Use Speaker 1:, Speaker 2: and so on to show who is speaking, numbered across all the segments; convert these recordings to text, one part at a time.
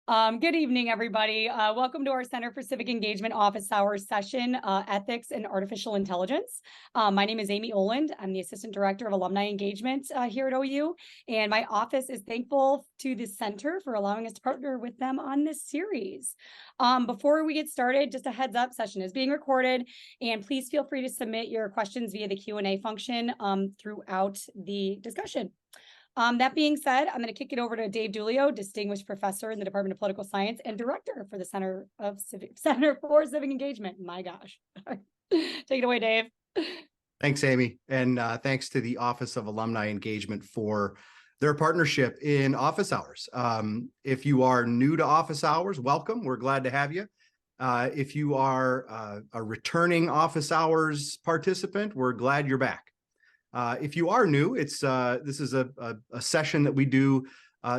Speaker 1: Good evening, everybody. Welcome to our Center for Civic Engagement office hours session, Ethics and Artificial Intelligence. My name is Amy Oland. I'm the Assistant Director of Alumni Engagement here at OU, and my office is thankful to the center for allowing us to partner with them on this series. Before we get started, just a heads up, session is being recorded, and please feel free to submit your questions via the Q&A function throughout the discussion. That being said, I'm going to kick it over to Dave Dulio, Distinguished Professor in the Department of Political Science and Director for the Center for Civic Engagement. My gosh. Take it away, Dave.
Speaker 2: Thanks, Amy. And thanks to the Office of Alumni Engagement for their partnership in office hours. If you are new to office hours, welcome. We're glad to have you. If you are a returning office hours participant, we're glad you're back. If you are new, this is a session that we do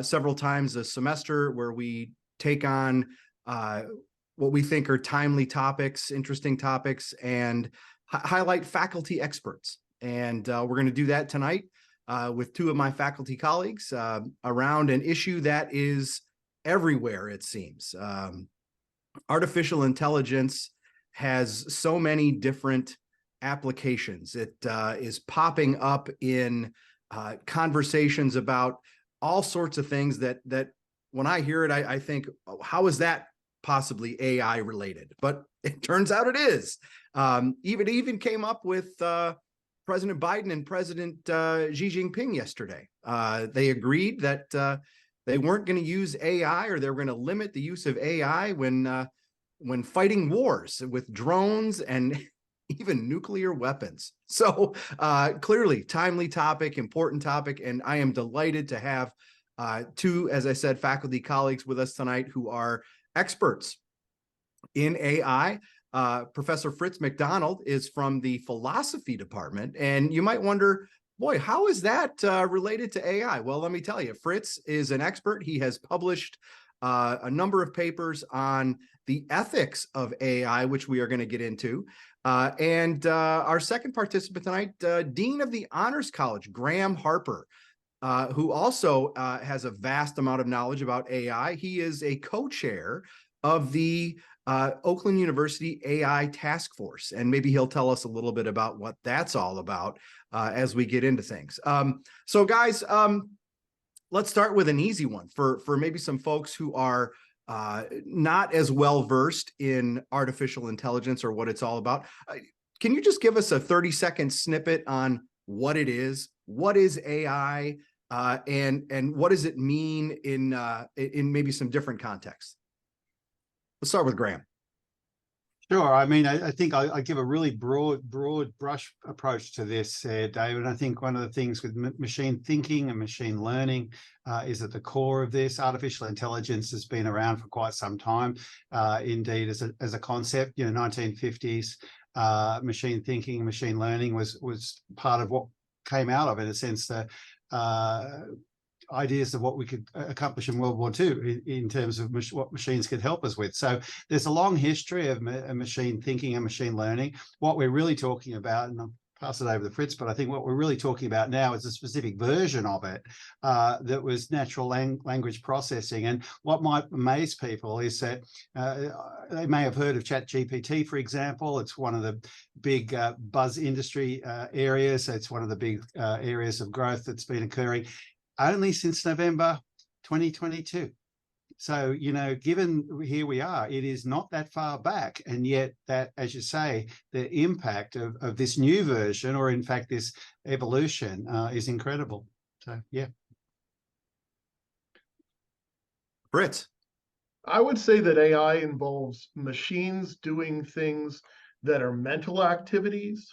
Speaker 2: several times a semester where we take on what we think are timely topics, interesting topics, and highlight faculty experts. And we're going to do that tonight with two of my faculty colleagues around an issue that is everywhere, it seems. Artificial intelligence has so many different applications. It is popping up in conversations about all sorts of things that when I hear it, I think, oh, how is that possibly AI related? But it turns out it is. It even came up with President Biden and President Xi Jinping yesterday. They agreed that they weren't going to use AI, or they were going to limit the use of AI when fighting wars with drones and even nuclear weapons. So clearly timely topic, important topic, and I am delighted to have two, as I said, faculty colleagues with us tonight who are experts in AI. Professor Fritz McDonald is from the philosophy department, and you might wonder, boy, how is that related to AI? Well, let me tell you, Fritz is an expert. He has published a number of papers on the ethics of AI, which we are going to get into. And our second participant tonight, Dean of the Honors College, Graham Harper, who also has a vast amount of knowledge about AI. He is a co-chair of the Oakland University AI Task Force, and maybe he'll tell us a little bit about what that's all about as we get into things. So guys, let's start with an easy one for maybe some folks who are not as well versed in artificial intelligence or what it's all about. Can you just give us a 30-second snippet on what it is? What is AI, and what does it mean in maybe some different contexts? Let's start with Graham.
Speaker 3: Sure. I mean, I think I give a really broad brush approach to this, David. I think one of the things with machine thinking and machine learning is at the core of this. Artificial intelligence has been around for quite some time, indeed, as a concept. 1950s machine thinking, machine learning was part of what came out of it, in a sense, the ideas of what we could accomplish in World War II in terms of what machines could help us with. So there's a long history of machine thinking and machine learning. What we're really talking about, and I'll pass it over to Fritz, but I think what we're really talking about now is a specific version of it that was natural language processing. And what might amaze people is that they may have heard of ChatGPT, for example. It's one of the big buzz industry areas. It's one of the big areas of growth that's been occurring only since November 2022. So, given here we are, it is not that far back. And yet that, as you say, the impact of this new version, or in fact, this evolution is incredible. So, yeah.
Speaker 2: Fritz.
Speaker 4: I would say that AI involves machines doing things that are mental activities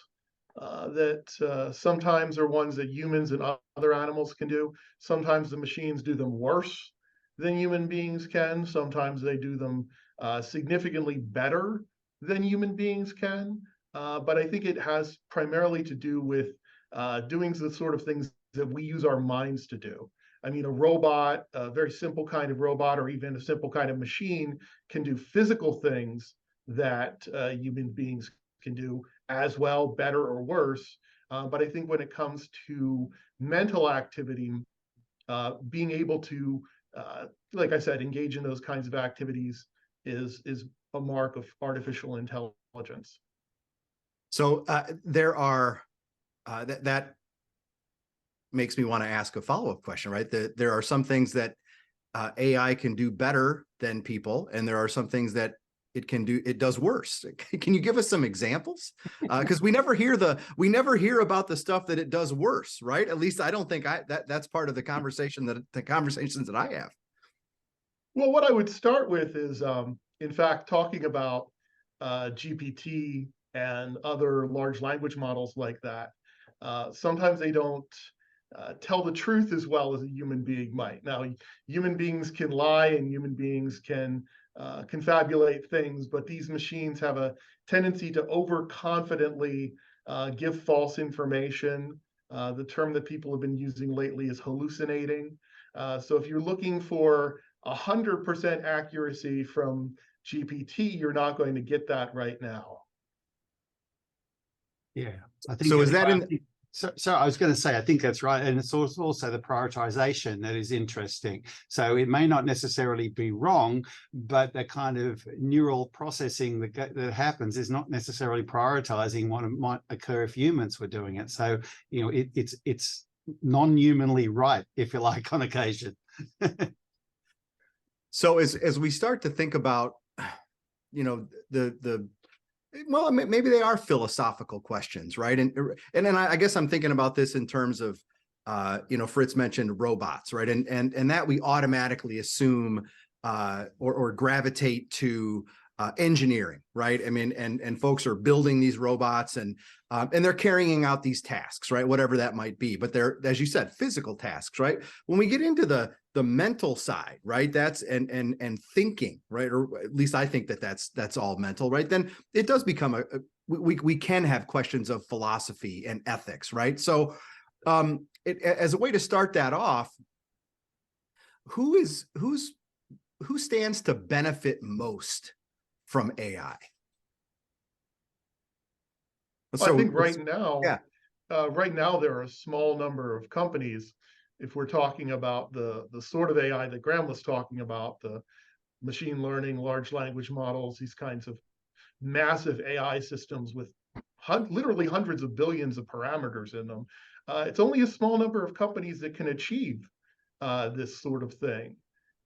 Speaker 4: that sometimes are ones that humans and other animals can do. Sometimes the machines do them worse than human beings can. Sometimes they do them significantly better than human beings can. But I think it has primarily to do with doing the sort of things that we use our minds to do. I mean, a robot, a very simple kind of robot, or even a simple kind of machine, can do physical things that human beings can do as well, better or worse. But I think when it comes to mental activity, being able to like I said, engage in those kinds of activities is a mark of artificial intelligence.
Speaker 2: So there are that makes me want to ask a follow-up question, right? There are some things that AI can do better than people, and there are some things that it does worse. Can you give us some examples? Because we never hear about the stuff that it does worse, right? At least I don't think that's part of the conversations that I have.
Speaker 4: Well, what I would start with is, in fact, talking about GPT and other large language models like that. Sometimes they don't tell the truth as well as a human being might. Now, human beings can lie and human beings can confabulate things, but these machines have a tendency to overconfidently give false information. The term that people have been using lately is hallucinating. So if you're looking for 100% accuracy from GPT, you're not going to get that right now.
Speaker 3: Yeah, I think
Speaker 2: So is that in?
Speaker 3: So I was going to say, I think that's right. And it's also the prioritization that is interesting. So it may not necessarily be wrong, but the kind of neural processing that happens is not necessarily prioritizing what might occur if humans were doing it. So, you know, it's non-humanly right, if you like, on occasion.
Speaker 2: So as we start to think about, you know, well, maybe they are philosophical questions, right? And then I guess I'm thinking about this in terms of, you know, Fritz mentioned robots, right? And that we automatically assume or gravitate to engineering, right? I mean, and folks are building these robots and they're carrying out these tasks, right? Whatever that might be, but they're, as you said, physical tasks, right? When we get into the mental side, right? That's and thinking, right? Or at least I think that's all mental, right? Then it does become we can have questions of philosophy and ethics, right? So as a way to start that off, who stands to benefit most from AI?
Speaker 4: Well, I think right now,
Speaker 2: yeah.
Speaker 4: Right now there are a small number of companies. If we're talking about the sort of AI that Graham was talking about, the machine learning, large language models, these kinds of massive AI systems with literally hundreds of billions of parameters in them, it's only a small number of companies that can achieve this sort of thing.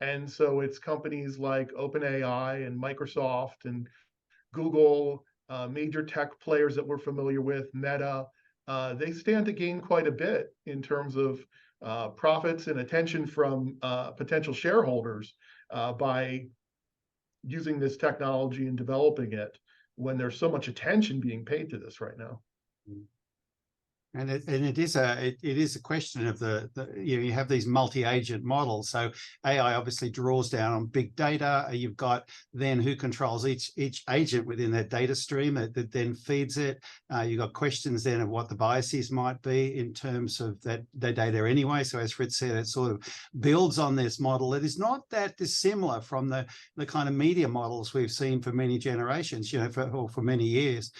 Speaker 4: And so it's companies like OpenAI and Microsoft and Google, major tech players that we're familiar with, Meta. They stand to gain quite a bit in terms of profits and attention from potential shareholders by using this technology and developing it when there's so much attention being paid to this right now.
Speaker 3: And it is a question of you have these multi-agent models. So AI obviously draws down on big data. You've got then who controls each agent within that data stream that then feeds it. You've got questions then of what the biases might be in terms of the data anyway. So as Fritz said, it sort of builds on this model. It is not that dissimilar from the kind of media models we've seen for many generations, you know, for many years.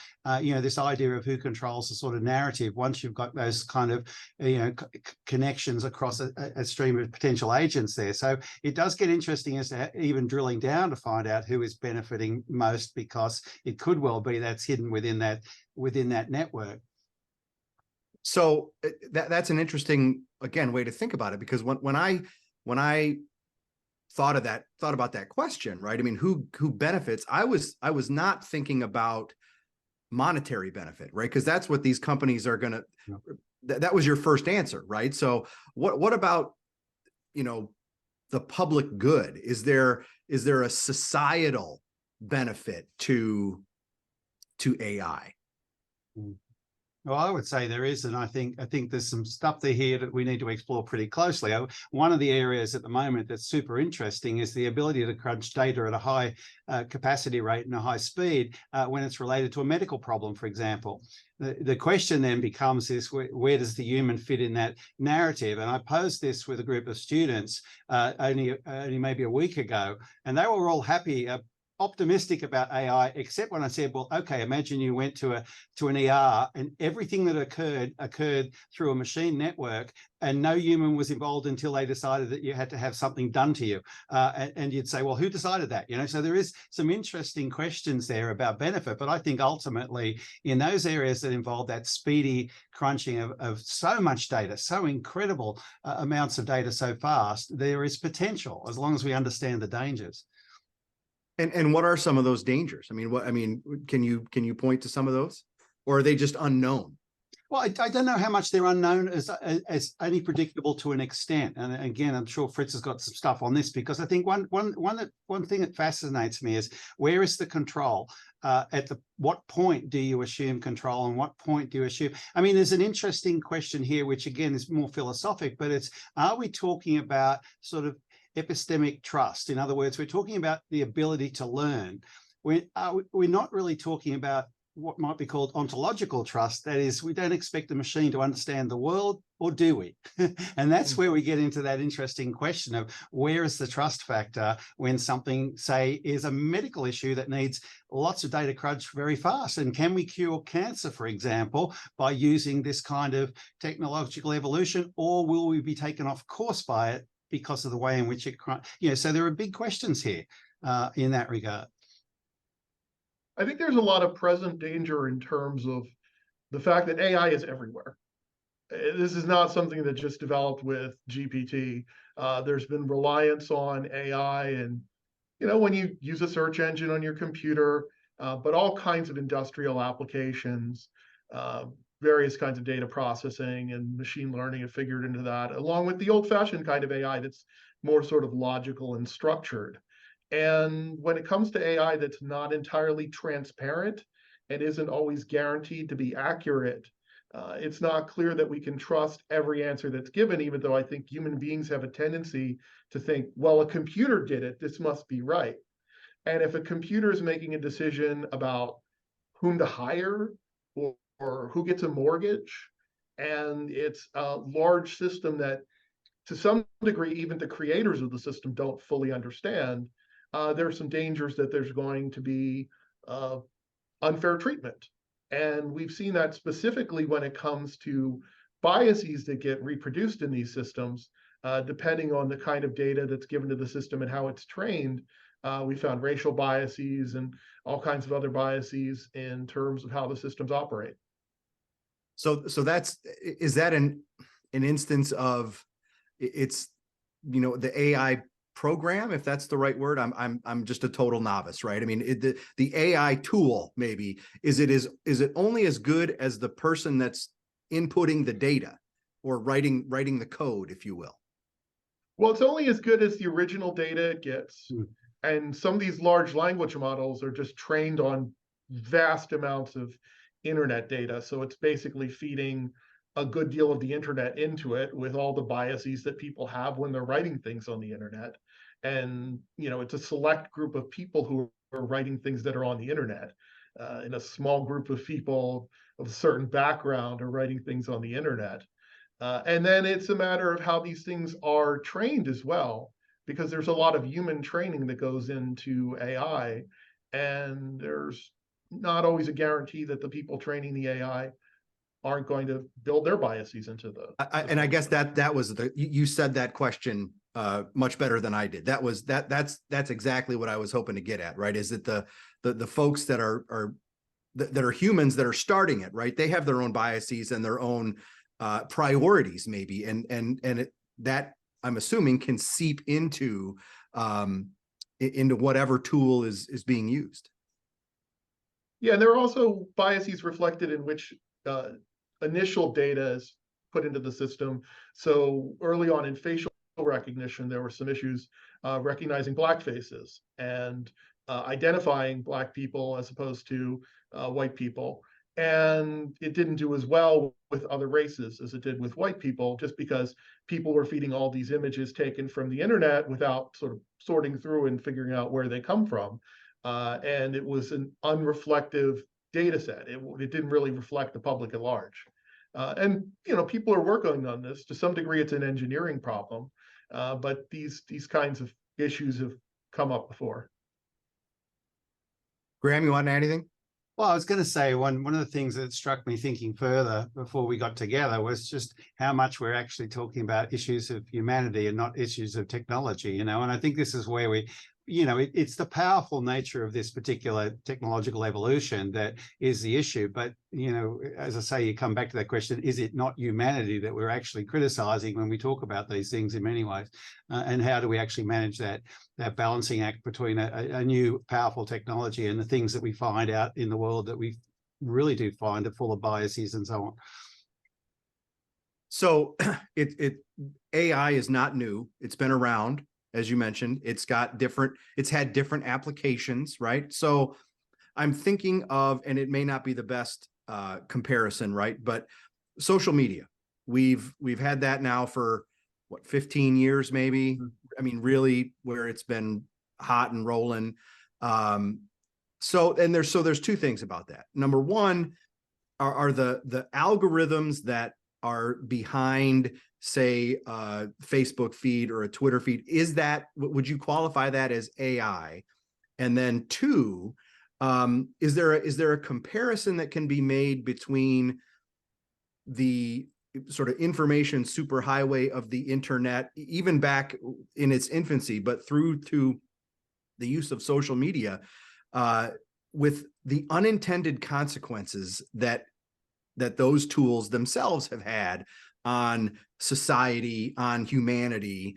Speaker 3: You know, this idea of who controls the sort of narrative. Once you've got those kind of, you know, connections across a stream of potential agents there. So it does get interesting as to even drilling down to find out who is benefiting most, because it could well be that's hidden within that network.
Speaker 2: So that's an interesting, again, way to think about it, because when I thought about that question, right? I mean, who benefits? I was not thinking about monetary benefit, right? Because that's what these companies are going to, that was your first answer, right? So what about, you know, the public good? Is there a societal benefit to AI?
Speaker 3: Well, I would say there is, and I think there's some stuff there here that we need to explore pretty closely. One of the areas at the moment that's super interesting is the ability to crunch data at a high capacity rate and a high speed when it's related to a medical problem, for example. The question then becomes this: where does the human fit in that narrative? And I posed this with a group of students only maybe a week ago, and they were all happy optimistic about AI, except when I said, well, okay, imagine you went to an ER and everything that occurred through a machine network, and no human was involved until they decided that you had to have something done to you. And you'd say, well, who decided that? So there is some interesting questions there about benefit, but I think ultimately in those areas that involve that speedy crunching of so much data, so incredible amounts of data so fast, there is potential as long as we understand the dangers.
Speaker 2: And what are some of those dangers? I mean, can you point to some of those, or are they just unknown?
Speaker 3: Well, I don't know how much they're unknown as only predictable to an extent. And again, I'm sure Fritz has got some stuff on this, because I think one thing that fascinates me is, where is the control? What point do you assume control, and what point do you assume? I mean, there's an interesting question here, which again is more philosophic, but it's, are we talking about sort of epistemic trust? In other words, we're talking about the ability to learn. We're not really talking about what might be called ontological trust. That is, we don't expect the machine to understand the world, or do we? And that's where we get into that interesting question of, where is the trust factor when something, say, is a medical issue that needs lots of data crunch very fast? And can we cure cancer, for example, by using this kind of technological evolution, or will we be taken off course by it because of the way in which it, so there are big questions here in that regard.
Speaker 4: I think there's a lot of present danger in terms of the fact that AI is everywhere. This is not something that just developed with GPT. There's been reliance on AI, and when you use a search engine on your computer, but all kinds of industrial applications, various kinds of data processing and machine learning have figured into that, along with the old-fashioned kind of AI that's more sort of logical and structured. And when it comes to AI that's not entirely transparent and isn't always guaranteed to be accurate, it's not clear that we can trust every answer that's given, even though I think human beings have a tendency to think, well, a computer did it, this must be right. And if a computer is making a decision about whom to hire or who gets a mortgage, and it's a large system that to some degree even the creators of the system don't fully understand, there are some dangers that there's going to be unfair treatment. And we've seen that specifically when it comes to biases that get reproduced in these systems, depending on the kind of data that's given to the system and how it's trained. We found racial biases and all kinds of other biases in terms of how the systems operate.
Speaker 2: So is that an instance of, it's, the AI program, if that's the right word? I'm just a total novice, right? I mean, the AI tool, maybe, is it only as good as the person that's inputting the data or writing the code, if you will?
Speaker 4: Well, it's only as good as the original data it gets. And some of these large language models are just trained on vast amounts of internet data. So it's basically feeding a good deal of the internet into it with all the biases that people have when they're writing things on the internet. And, it's a select group of people who are writing things that are on the internet. And a small group of people of a certain background are writing things on the internet. And then it's a matter of how these things are trained as well, because there's a lot of human training that goes into AI, and there's not always a guarantee that the people training the AI aren't going to build their biases into the.
Speaker 2: And I guess that was you said that question much better than I did. That's exactly what I was hoping to get at, right? Is that the folks that are humans that are starting it, right? They have their own biases and their own priorities, maybe, and that, I'm assuming, can seep into whatever tool is being used.
Speaker 4: Yeah, and there are also biases reflected in which initial data is put into the system. So early on in facial recognition, there were some issues recognizing Black faces and identifying Black people as opposed to white people. And it didn't do as well with other races as it did with white people, just because people were feeding all these images taken from the internet without sort of sorting through and figuring out where they come from. And it was an unreflective data set. It didn't really reflect the public at large. And people are working on this. To some degree, it's an engineering problem, but these kinds of issues have come up before.
Speaker 2: Graham, you want to add anything?
Speaker 3: Well, I was going to say one of the things that struck me thinking further before we got together was just how much we're actually talking about issues of humanity and not issues of technology, and I think this is where it's the powerful nature of this particular technological evolution that is the issue. But, as I say, you come back to that question, is it not humanity that we're actually criticizing when we talk about these things in many ways? And how do we actually manage that balancing act between a new powerful technology and the things that we find out in the world that we really do find are full of biases and so on?
Speaker 2: So AI is not new. It's been around. As you mentioned, it's had different applications, right? So I'm thinking of, and it may not be the best comparison, right? But social media, we've had that now for what, 15 years, maybe.
Speaker 3: Mm-hmm.
Speaker 2: I mean, really, where it's been hot and rolling. So there's two things about that. Number one are the algorithms that are behind, say, a Facebook feed or a Twitter feed. Would you qualify that as AI? And then two, is there a comparison that can be made between the sort of information superhighway of the internet, even back in its infancy, but through to the use of social media, with the unintended consequences that those tools themselves have had on society, on humanity?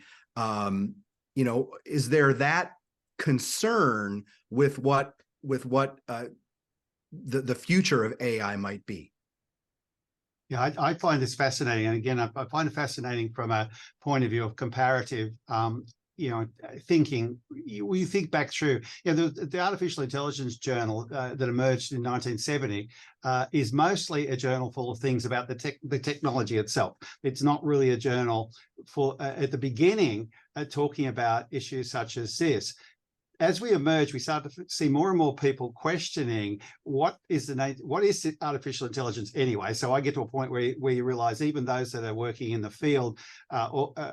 Speaker 2: Is there that concern with what the future of AI might be?
Speaker 3: Yeah, I find this fascinating. And again, I find it fascinating from a point of view of comparative thinking. You think back through, the Artificial Intelligence Journal that emerged in 1970 is mostly a journal full of things about the technology itself. It's not really a journal for at the beginning talking about issues such as this. As we emerge, we start to see more and more people questioning what is artificial intelligence anyway. So I get to a point where you realize even those that are working in the field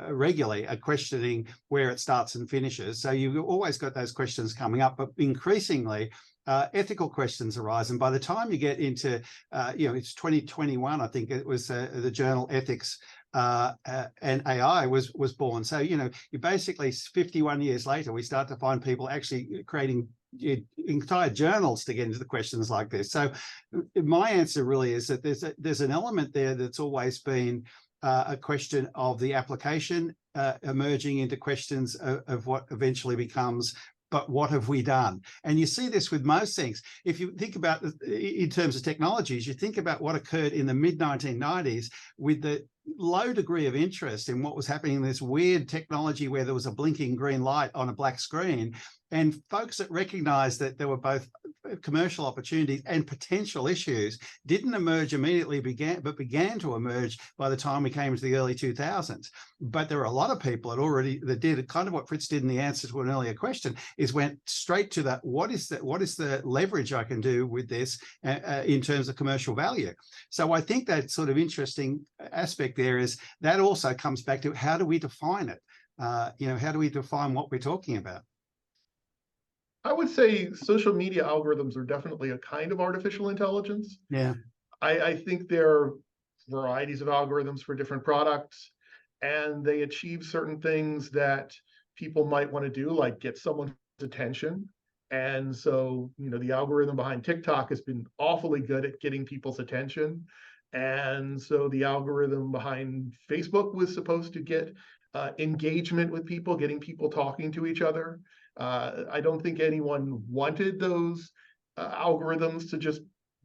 Speaker 3: regularly are questioning where it starts and finishes. So you've always got those questions coming up, but increasingly ethical questions arise. And by the time you get into, it's 2021, I think it was the journal Ethics and AI was born. So, you basically 51 years later, we start to find people actually creating entire journals to get into the questions like this. So my answer really is that there's an element there that's always been a question of the application emerging into questions of what eventually becomes, but what have we done? And you see this with most things. If you think about in terms of technologies, you think about what occurred in the mid-1990s with the low degree of interest in what was happening in this weird technology where there was a blinking green light on a black screen. And folks that recognized that there were both commercial opportunities and potential issues didn't emerge immediately, but began to emerge by the time we came to the early 2000s. But there are a lot of people that did kind of what Fritz did in the answer to an earlier question, is went straight to that. What is the leverage I can do with this in terms of commercial value? So I think that sort of interesting aspect there is that also comes back to how do we define it? How do we define what we're talking about?
Speaker 4: I would say social media algorithms are definitely a kind of artificial intelligence.
Speaker 3: Yeah.
Speaker 4: I think there are varieties of algorithms for different products, and they achieve certain things that people might want to do, like get someone's attention. And so, the algorithm behind TikTok has been awfully good at getting people's attention. And so the algorithm behind Facebook was supposed to get engagement with people, getting people talking to each other. I don't think anyone wanted those algorithms to just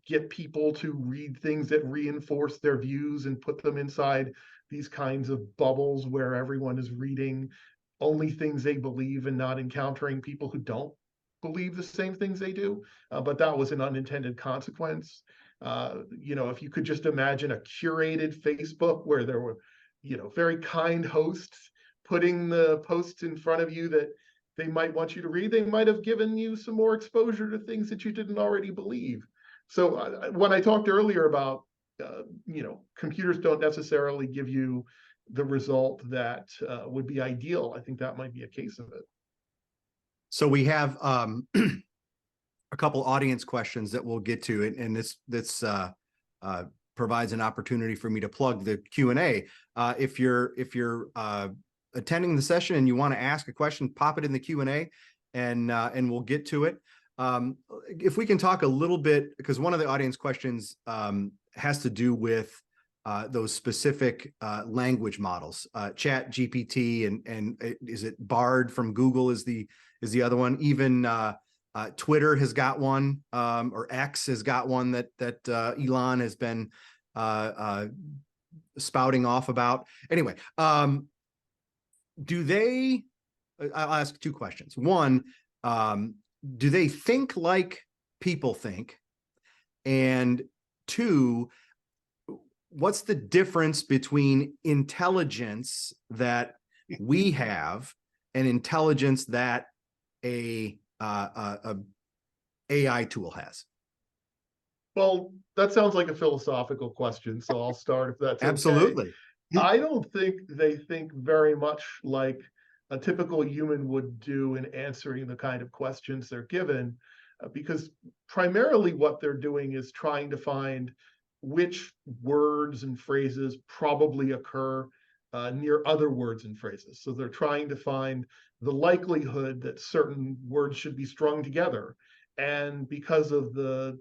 Speaker 4: get people to read things that reinforce their views and put them inside these kinds of bubbles where everyone is reading only things they believe and not encountering people who don't believe the same things they do. But that was an unintended consequence. If you could just imagine a curated Facebook where there were, very kind hosts putting the posts in front of you that they might want you to read, they might have given you some more exposure to things that you didn't already believe. So when I talked earlier about, computers don't necessarily give you the result that would be ideal, I think that might be a case of it.
Speaker 2: So we have a couple audience questions that we'll get to, and this provides an opportunity for me to plug the Q&A. If you're attending the session and you want to ask a question, pop it in the Q&A, and we'll get to it. If we can talk a little bit, because one of the audience questions has to do with those specific language models, Chat GPT, and is it Bard from Google is the other one. Even Twitter has got one, or X has got one that Elon has been spouting off about. Anyway, I'll ask two questions. One, do they think like people think? And two, what's the difference between intelligence that we have and intelligence that a AI tool has?
Speaker 4: Well, that sounds like a philosophical question, so I'll start if that's okay.
Speaker 2: Absolutely.
Speaker 4: I don't think they think very much like a typical human would do in answering the kind of questions they're given, because primarily what they're doing is trying to find which words and phrases probably occur near other words and phrases. So they're trying to find the likelihood that certain words should be strung together. And because of the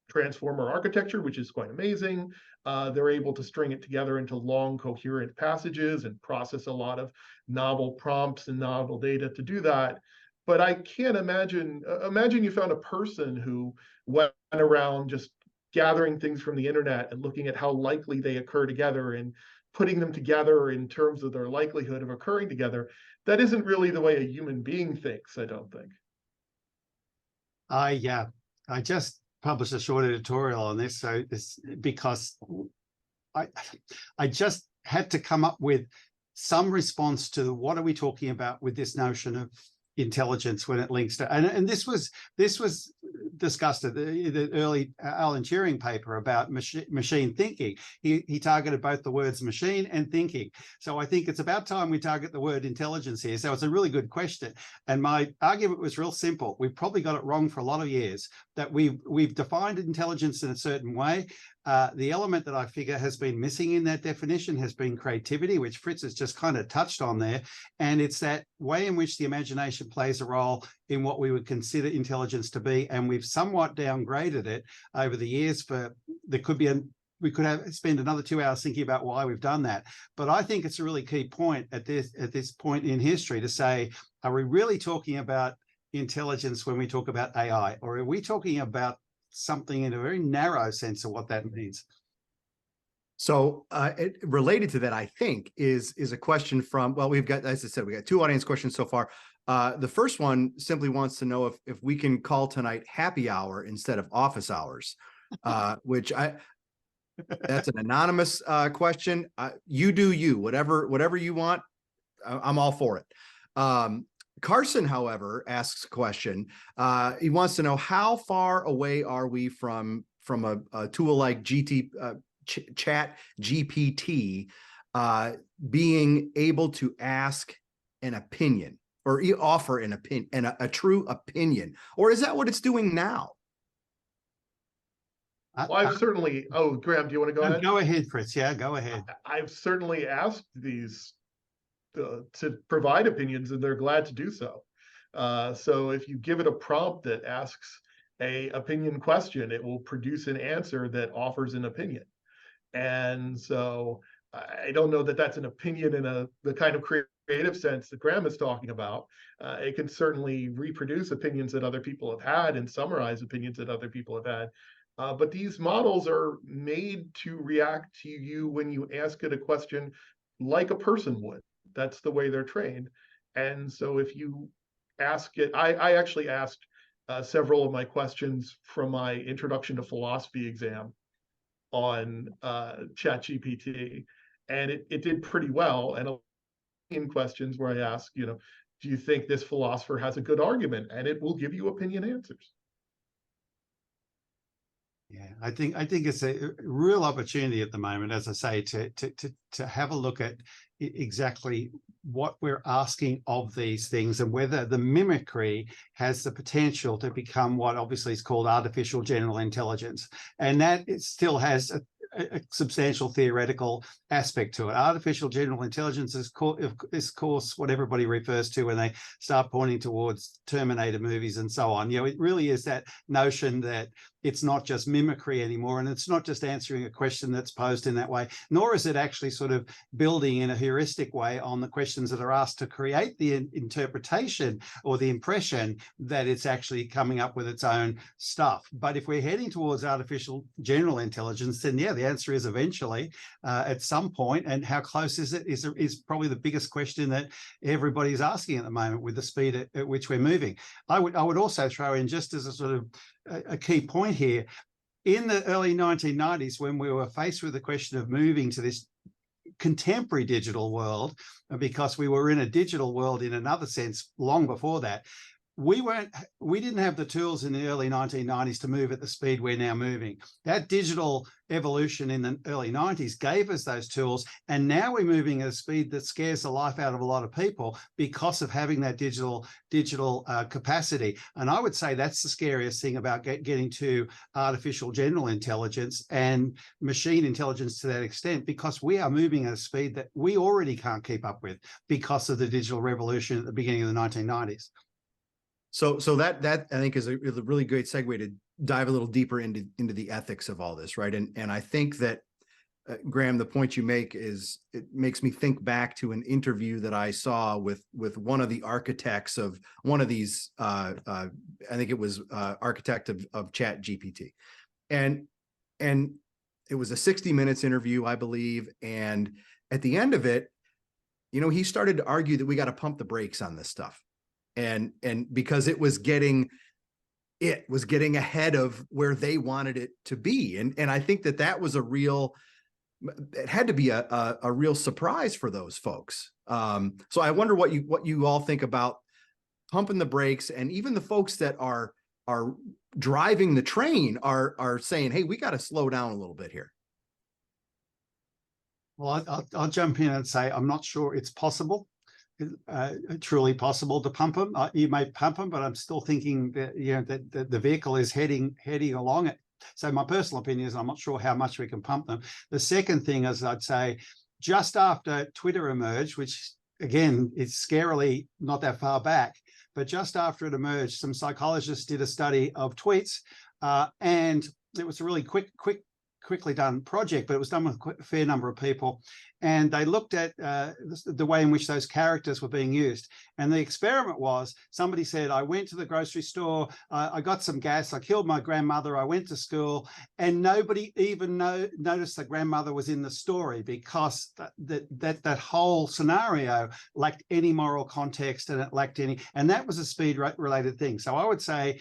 Speaker 4: transformer architecture, which is quite amazing, they're able to string it together into long, coherent passages and process a lot of novel prompts and novel data to do that. But I can't imagine you found a person who went around just gathering things from the internet and looking at how likely they occur together and putting them together in terms of their likelihood of occurring together. That isn't really the way a human being thinks, I don't think.
Speaker 3: Yeah, I just published a short editorial on this, so it's because I just had to come up with some response to what are we talking about with this notion of intelligence when it links to, and this was discussed at the early Alan Turing paper about machine thinking. He targeted both the words machine and thinking. So I think it's about time we target the word intelligence here. So it's a really good question. And my argument was real simple. We've probably got it wrong for a lot of years, that we've defined intelligence in a certain way. The element that I figure has been missing in that definition has been creativity, which Fritz has just kind of touched on there. And it's that way in which the imagination plays a role in what we would consider intelligence to be. And we've somewhat downgraded it over the years. We could spend another 2 hours thinking about why we've done that. But I think it's a really key point at this point in history to say, are we really talking about intelligence when we talk about AI, or are we talking about something in a very narrow sense of what that means?
Speaker 2: So related to that, I think, is a question from, well, we've got, as I said, we got two audience questions so far. The first one simply wants to know if we can call tonight happy hour instead of office hours, which that's an anonymous question. You do you, whatever you want. I'm all for it. Carson, however, asks a question. He wants to know, how far away are we from a tool like Chat GPT being able to ask an opinion or offer an opinion and a true opinion, or is that what it's doing now?
Speaker 4: Well, I've certainly, Graham, do you want to go ahead?
Speaker 3: Go ahead, Fritz. Yeah, go ahead.
Speaker 4: I've certainly asked these to provide opinions, and they're glad to do so. So if you give it a prompt that asks a opinion question, it will produce an answer that offers an opinion. And so I don't know that that's an opinion in the kind of creative sense that Graham is talking about. It can certainly reproduce opinions that other people have had and summarize opinions that other people have had. But these models are made to react to you when you ask it a question like a person would. That's the way they're trained. And so if you ask it, I actually asked several of my questions from my introduction to philosophy exam on ChatGPT, and it did pretty well. And in questions where I ask, do you think this philosopher has a good argument? And it will give you opinion answers.
Speaker 3: Yeah, I think it's a real opportunity at the moment, as I say, to have a look at exactly what we're asking of these things and whether the mimicry has the potential to become what obviously is called artificial general intelligence, and that it still has a substantial theoretical aspect to it. Artificial general intelligence is, of course, what everybody refers to when they start pointing towards Terminator movies and so on. You know, it really is that notion that it's not just mimicry anymore, and it's not just answering a question that's posed in that way, nor is it actually sort of building in a heuristic way on the questions that are asked to create the interpretation or the impression that it's actually coming up with its own stuff. But if we're heading towards artificial general intelligence, then yeah, the answer is eventually at some point. And how close is it is probably the biggest question that everybody's asking at the moment with the speed at which we're moving. I would also throw in, just as a sort of a key point here, in the early 1990s, when we were faced with the question of moving to this contemporary digital world, because we were in a digital world in another sense long before that, we didn't have the tools in the early 1990s to move at the speed we're now moving. That digital evolution in the early 90s gave us those tools, and now we're moving at a speed that scares the life out of a lot of people because of having that digital capacity. And I would say that's the scariest thing about getting to artificial general intelligence and machine intelligence to that extent, because we are moving at a speed that we already can't keep up with because of the digital revolution at the beginning of the 1990s.
Speaker 2: So that I think is a really great segue to dive a little deeper into the ethics of all this, right? And I think that Graham, the point you make it makes me think back to an interview that I saw with one of the architects of one of these. I think it was architect of Chat GPT, and it was a 60 minutes interview, I believe. And at the end of it, you know, he started to argue that we got to pump the brakes on this stuff. And because it was getting ahead of where they wanted it to be. And I think that was it had to be a real surprise for those folks. So I wonder what you all think about pumping the brakes, and even the folks that are driving the train are saying, hey, we got to slow down a little bit here.
Speaker 3: Well, I'll jump in and say, I'm not sure it's possible. Truly possible to pump them. You may pump them, but I'm still thinking that, you know, that the vehicle is heading along it. So my personal opinion is I'm not sure how much we can pump them. The second thing is, I'd say, just after Twitter emerged, which again is scarily not that far back, but just after it emerged, some psychologists did a study of tweets, and it was a really quickly done project, but it was done with a fair number of people, and they looked at the way in which those characters were being used. And the experiment was, somebody said, I went to the grocery store, I got some gas, I killed my grandmother, I went to school, and nobody even noticed the grandmother was in the story, because that whole scenario lacked any moral context, and it lacked any, and that was a speed related thing. So I would say,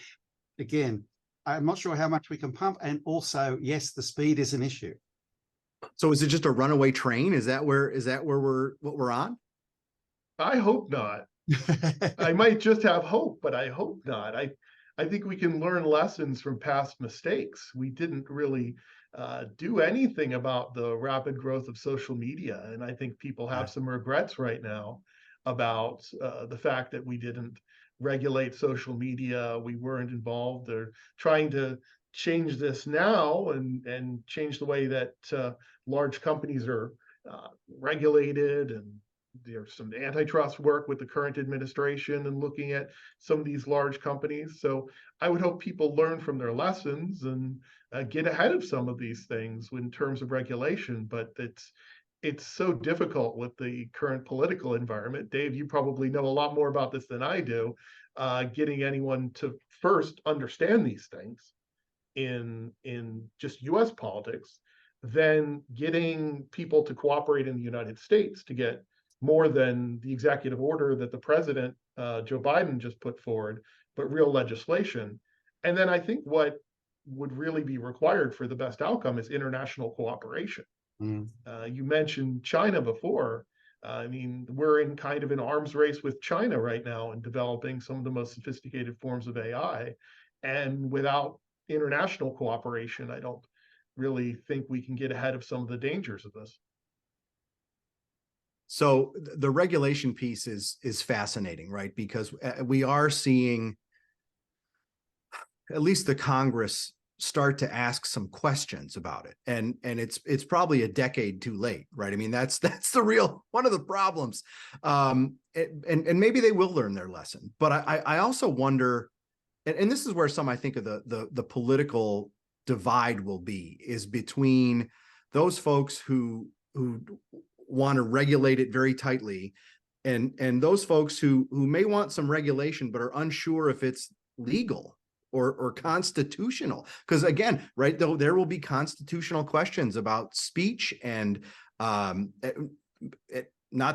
Speaker 3: again, I'm not sure how much we can pump. And also, yes, the speed is an issue.
Speaker 2: So is it just a runaway train? Is that where we're on?
Speaker 4: I hope not. I might just have hope, but I hope not. I think we can learn lessons from past mistakes. We didn't really do anything about the rapid growth of social media. And I think people have some regrets right now about the fact that we didn't regulate social media. We weren't involved. They're trying to change this now and change the way that large companies are regulated, and there's some antitrust work with the current administration and looking at some of these large companies. So I would hope people learn from their lessons and get ahead of some of these things in terms of regulation. But it's so difficult with the current political environment. Dave, you probably know a lot more about this than I do, getting anyone to first understand these things in just US politics, then getting people to cooperate in the United States to get more than the executive order that the president, Joe Biden, just put forward, but real legislation. And then I think what would really be required for the best outcome is international cooperation. You mentioned China before. I mean, we're in kind of an arms race with China right now in developing some of the most sophisticated forms of AI. And without international cooperation, I don't really think we can get ahead of some of the dangers of this.
Speaker 2: So the regulation piece is fascinating, right? Because we are seeing at least the Congress start to ask some questions about it, and it's probably a decade too late, right? I mean, that's the real one of the problems, and maybe they will learn their lesson. But I also wonder, and this is where some, I think, of the political divide will be, is between those folks who want to regulate it very tightly, and those folks who may want some regulation but are unsure if it's legal or constitutional. Because again, right, though, there will be constitutional questions about speech, and not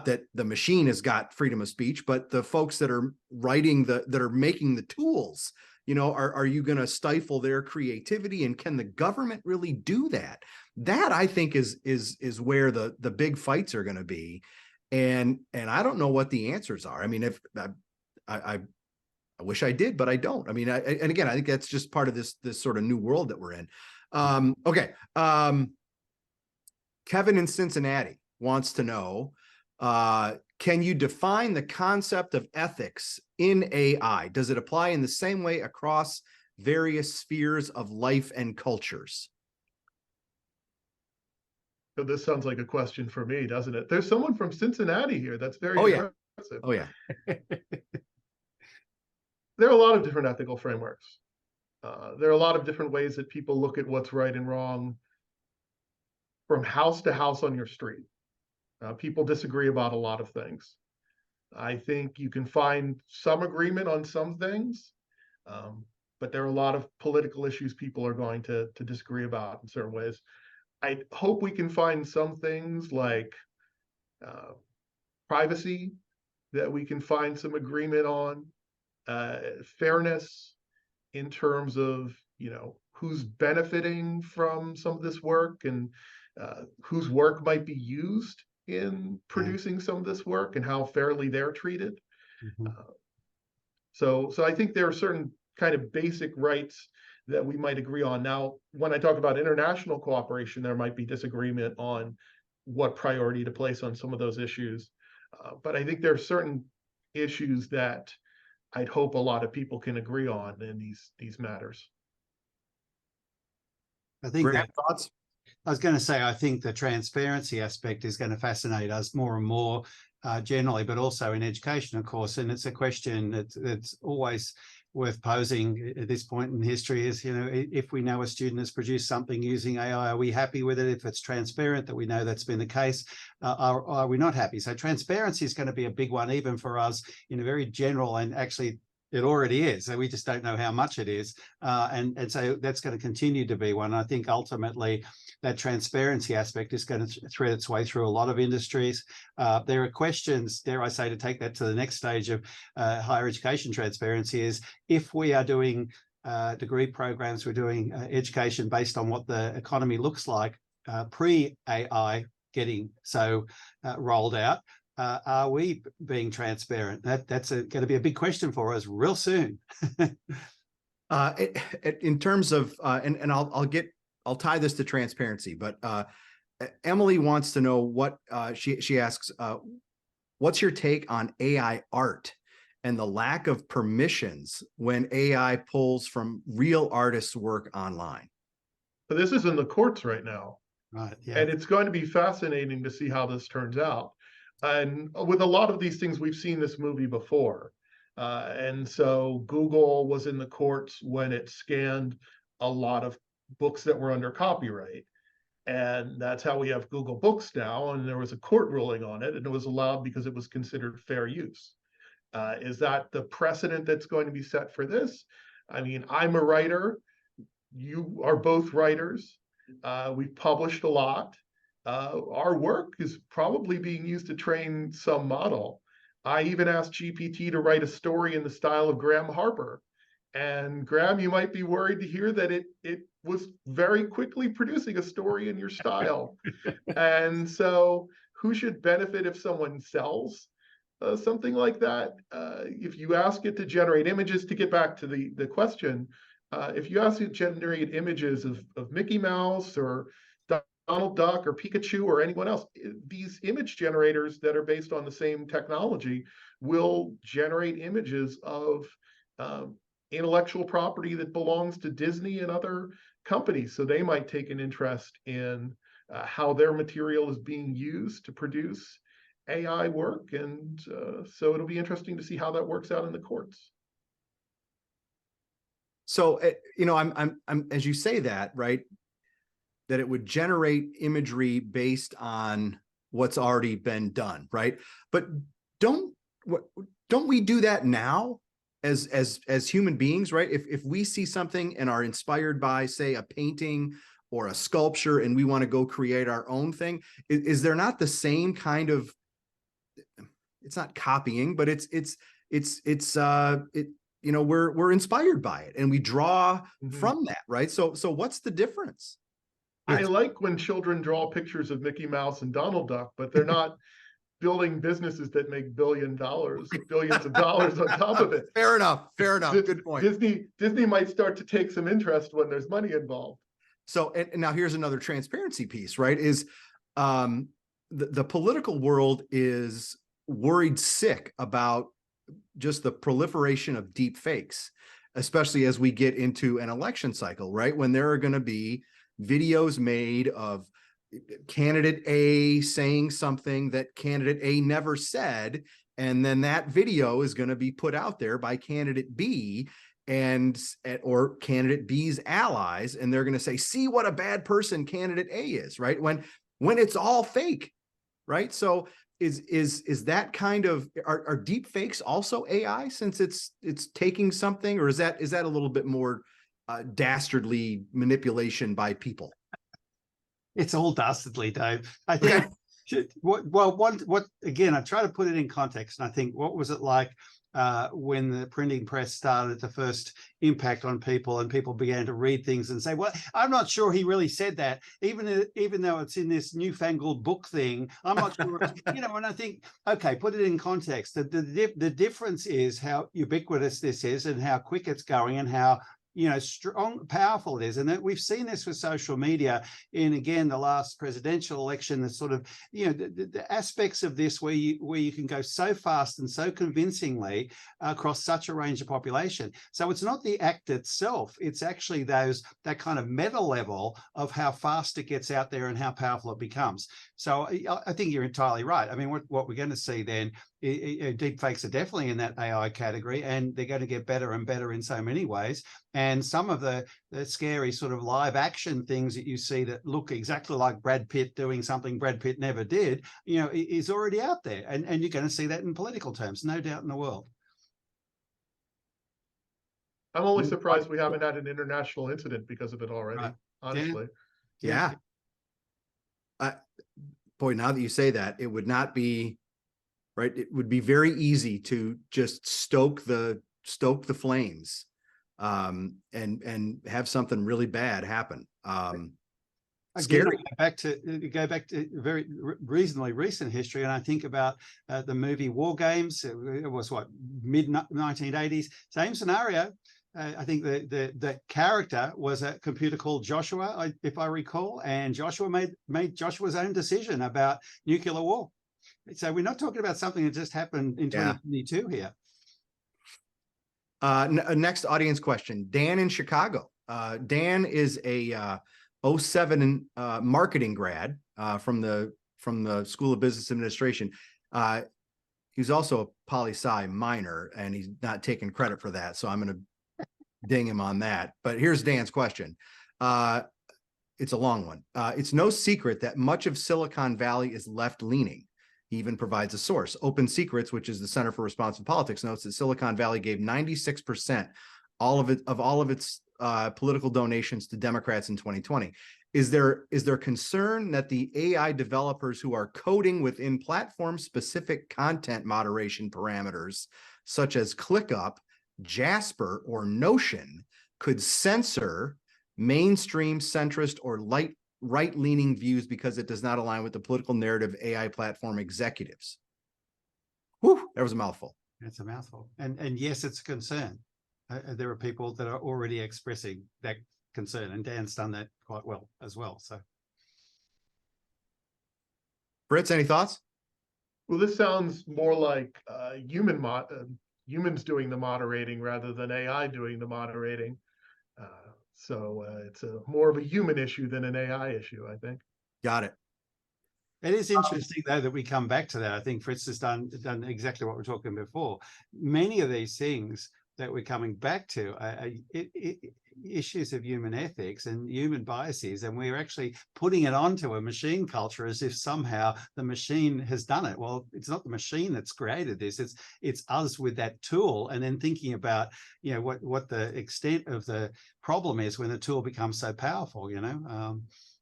Speaker 2: that the machine has got freedom of speech, but the folks that are writing that are making the tools, you know, are you going to stifle their creativity, and can the government really do that? That, I think, is where the big fights are going to be, and I don't know what the answers are. I mean, if I wish I did, but I don't. I mean, and again, I think that's just part of this sort of new world that we're in. Okay. Kevin in Cincinnati wants to know, can you define the concept of ethics in AI? Does it apply in the same way across various spheres of life and cultures?
Speaker 4: So this sounds like a question for me, doesn't it? There's someone from Cincinnati here. That's very impressive.
Speaker 2: Oh yeah.
Speaker 4: There are a lot of different ethical frameworks. There are a lot of different ways that people look at what's right and wrong from house to house on your street. People disagree about a lot of things. I think you can find some agreement on some things, but there are a lot of political issues people are going to disagree about in certain ways. I hope we can find some things like privacy that we can find some agreement on, fairness in terms of, you know, who's benefiting from some of this work, and whose work might be used in producing some of this work, and how fairly they're treated. So I think there are certain kind of basic rights that we might agree on. Now, when I talk about international cooperation, there might be disagreement on what priority to place on some of those issues. But I think there are certain issues that I'd hope a lot of people can agree on in these matters.
Speaker 3: I think
Speaker 2: Grant, thoughts?
Speaker 3: I was going to say, I think the transparency aspect is going to fascinate us more and more generally, but also in education, of course. And it's a question that's always worth posing at this point in history is, you know, if we know a student has produced something using AI, are we happy with it? If it's transparent, that we know that's been the case, are we not happy? So transparency is going to be a big one, even for us, in a very general, and actually it already is. So we just don't know how much it is. And so that's going to continue to be one. I think ultimately that transparency aspect is going to thread its way through a lot of industries. There are questions, dare I say, to take that to the next stage of higher education transparency, is if we are doing degree programs, we're doing education based on what the economy looks like pre-AI getting so rolled out. Are we being transparent? That's going to be a big question for us real soon.
Speaker 2: In terms of, and I'll tie this to transparency, but Emily wants to know what she asks, what's your take on AI art and the lack of permissions when AI pulls from real artists' work online?
Speaker 4: But this is in the courts right now.
Speaker 3: Right. Yeah.
Speaker 4: And it's going to be fascinating to see how this turns out. And with a lot of these things, we've seen this movie before. And so Google was in the courts when it scanned a lot of books that were under copyright. And that's how we have Google Books now. And there was a court ruling on it, and it was allowed because it was considered fair use. Is that the precedent that's going to be set for this? I mean, I'm a writer. You are both writers. We've published a lot. Our work is probably being used to train some model. I even asked GPT to write a story in the style of Graham Harper. And Graham, you might be worried to hear that it was very quickly producing a story in your style. And so who should benefit if someone sells something like that? If you ask it to generate images, to get back to the question, if you ask it to generate images of Mickey Mouse or Donald Duck or Pikachu or anyone else, these image generators that are based on the same technology will generate images of intellectual property that belongs to Disney and other companies. So they might take an interest in how their material is being used to produce AI work. And so it'll be interesting to see how that works out in the courts.
Speaker 2: So, you know, I'm as you say that, right, that it would generate imagery based on what's already been done, right? But don't we do that now as human beings, right? If we see something and are inspired by, say, a painting or a sculpture, and we want to go create our own thing, is there not the same kind of, it's not copying, but you know, we're inspired by it and we draw from that, right? So what's the difference?
Speaker 4: I like when children draw pictures of Mickey Mouse and Donald Duck, but they're not building businesses that make billions of dollars on top of it.
Speaker 2: Fair enough. Good point.
Speaker 4: Disney might start to take some interest when there's money involved.
Speaker 2: So, and now here's another transparency piece, right? Is the political world is worried sick about just the proliferation of deep fakes, especially as we get into an election cycle, right? When there are going to be videos made of candidate A saying something that candidate A never said, and then that video is going to be put out there by candidate B or candidate B's allies, and they're going to say, see what a bad person candidate A is, right? When it's all fake, right? So is that kind of, are deep fakes also AI, since it's taking something, or is that a little bit more dastardly manipulation by people?
Speaker 3: It's all dastardly, Dave. I think. Okay. What again? I try to put it in context, and I think, what was it like when the printing press started to first impact on people, and people began to read things and say, well, I'm not sure he really said that, even though it's in this newfangled book thing, I'm not sure. You know, and I think, okay, put it in context. The difference is how ubiquitous this is and how quick it's going and how, you know, strong, powerful it is. And that we've seen this with social media in, again, the last presidential election, the sort of, you know, the aspects of this where you can go so fast and so convincingly across such a range of population. So it's not the act itself, it's actually that kind of meta level of how fast it gets out there and how powerful it becomes. So I think you're entirely right. I mean, what we're going to see then, deep fakes are definitely in that AI category, and they're going to get better and better in so many ways. And some of the scary sort of live action things that you see that look exactly like Brad Pitt doing something Brad Pitt never did, you know, is already out there. And you're going to see that in political terms, no doubt in the world.
Speaker 4: I'm only surprised we haven't had an international incident because of it already, right. Honestly.
Speaker 2: Yeah. Boy, now that you say that, it would not be, right? It would be very easy to just stoke the flames and have something really bad happen. Scary.
Speaker 3: Go back to very reasonably recent history, and I think about the movie War Games. It was what, mid 1980s. Same scenario. I think the character was a computer called Joshua, if I recall, and Joshua made Joshua's own decision about nuclear war. So we're not talking about something that just happened in 2022 here.
Speaker 2: Next audience question, Dan in Chicago. Dan is a 07 marketing grad from the School of Business Administration. He's also a poli-sci minor, and he's not taking credit for that, so I'm going to ding him on that. But here's Dan's question. It's a long one. It's no secret that much of Silicon Valley is left-leaning. He even provides a source. Open Secrets, which is the Center for Responsive Politics, notes that Silicon Valley gave 96% of all of its political donations to Democrats in 2020. Is there concern that the AI developers who are coding within platform-specific content moderation parameters, such as ClickUp, Jasper, or Notion, could censor mainstream, centrist, or right-leaning views because it does not align with the political narrative AI platform executives? Whew, that was a mouthful.
Speaker 3: It's a mouthful. And yes, it's a concern. there are people that are already expressing that concern, and Dan's done that quite well as well. So,
Speaker 2: Fritz, any thoughts?
Speaker 4: Well, this sounds more like humans doing the moderating rather than AI doing the moderating. So it's more of a human issue than an AI issue, I think.
Speaker 2: Got it.
Speaker 3: it is interesting though that we come back to that. I think Fritz has done exactly what we're talking before. Many of these things that we're coming back to are issues of human ethics and human biases, and we're actually putting it onto a machine culture as if somehow the machine has done it. Well, it's not the machine that's created this, it's us with that tool, and then thinking about, you know, what the extent of the problem is when the tool becomes so powerful, you know.